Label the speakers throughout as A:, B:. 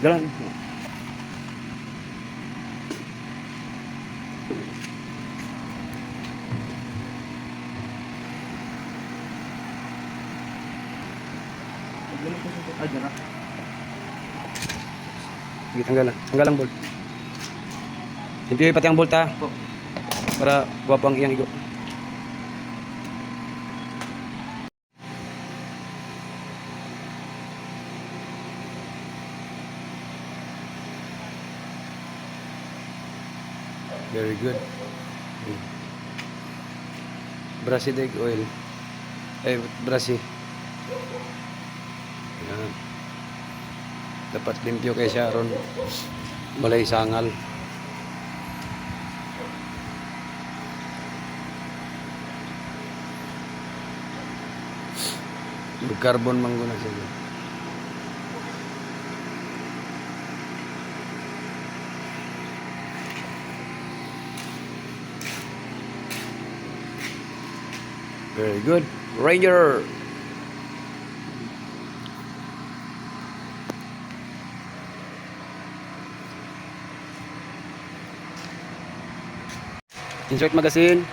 A: Ganun. Sige, tanggal lang. Tanggal ang bolt. Hindi pati ang bolt ha. Para guwapo ang iyang igo. Very good. Brushy egg oil. Brushy. Yan. Dapat limpyo kay Sharon. Balay sangal. Carbon mangguna siya. Very good. Ranger. Insert magazine.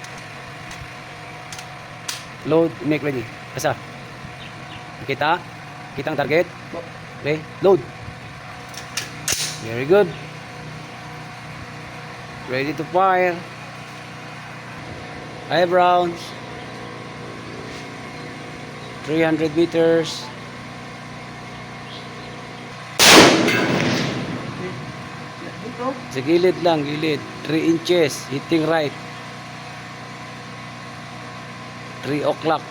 A: Load, make ready. Asa? Kita? Kita ang target? Okay, load. Very good. Ready to fire. 5 rounds. 300 meters. Sa gilid lang, gilid. 3 inches, hitting right. 3 o'clock.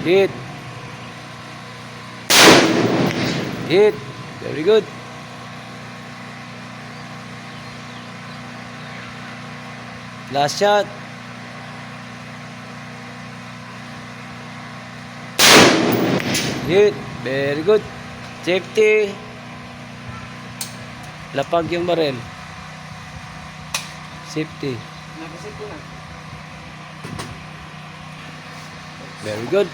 A: Hit. Hit. Very good. Last shot. Hit. Very good. Safety. Lapag yung barel. Safety. Very good.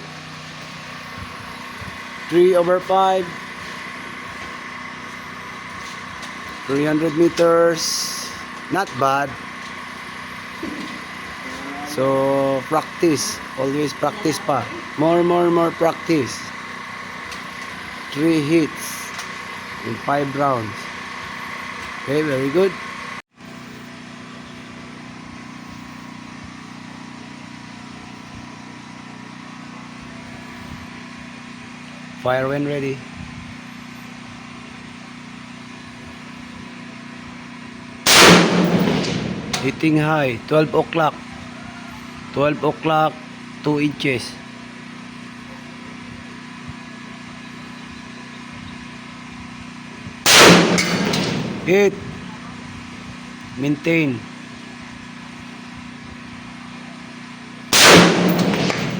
A: 3/5. 300 meters. Not bad. So practice. Always practice pa. More practice. 3 hits in 5 rounds. Okay, very good. Fire when ready. Hitting high, 12 o'clock. 12 o'clock, 2 inches. Hit. Maintain.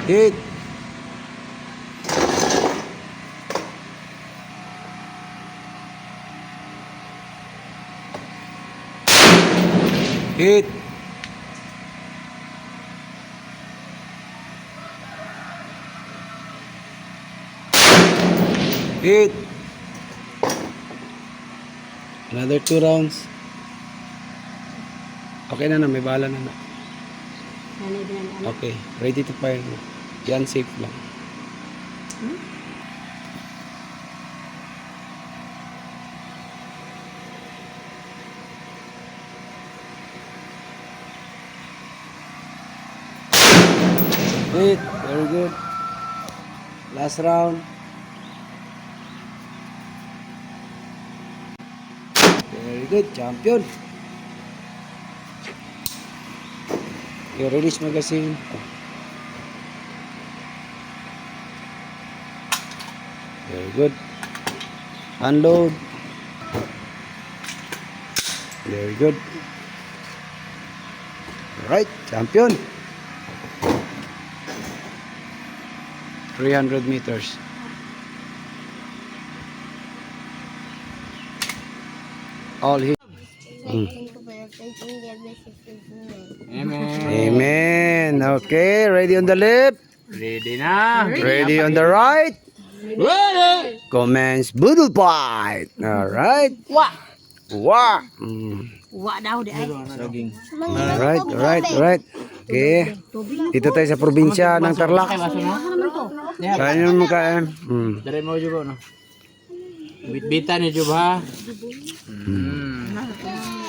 A: Hit. Hit. Hit. Another 2 rounds. Okay na, may bala na. Okay, ready to fire na. Yan, safe lang. Hit. Very good. Last round. Very good. Champion. Okay, release magazine. Very good. Unload. Very good. Alright, champion. 300 meters. All hit.
B: Amen.
A: Amen. Okay, ready on the left,
B: Ready na.
A: ready on the right.
B: Ready.
A: Commence budol fight. All right.
C: Wah.
A: Wow.
C: Wah daw di ay.
B: Saging.
A: All right, all right, all right. Okay. Dito tayo sa probinsya ng Tarlac.
B: Baso mo?
A: Kain naman kain.
B: Dari mo juga no. Bit-bitan ni Juba.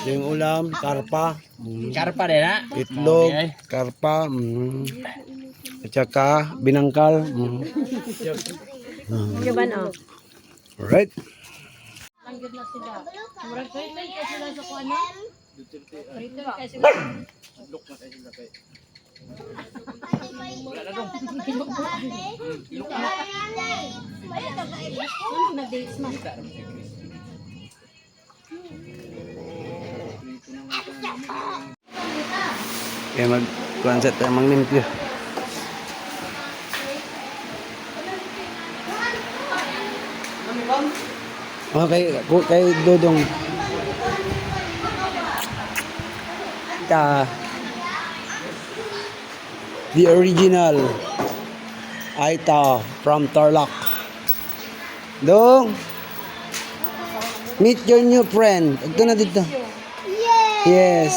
A: Yung ulam, karpa,
B: Karpa din na.
A: itlog, karpa, at saka binangkal.
C: Juban oh.
A: Alright.
C: Langgit na sila. Murag kayo sila sa kuan no? Rito kay sila. Nag-dates man.
A: Kaya mag-concept tayo manglimpyo. Okay, kay Dodong. The original Aita from Tarlac. Dong, meet your new friend. Ito na dito. Yes.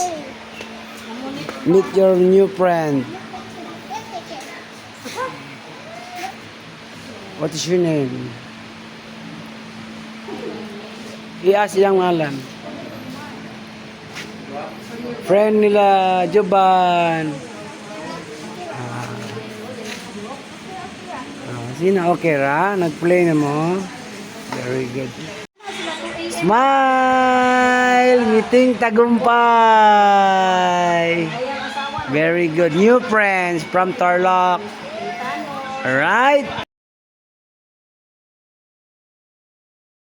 A: Meet your new friend. What is your name? I-ask yung ngalan. Friend nila, Joban. Sino? Okay ra? Nag-play na mo? Very good. Smile! Ngiting tagumpay! Very good. New friends from Tarlac. Alright?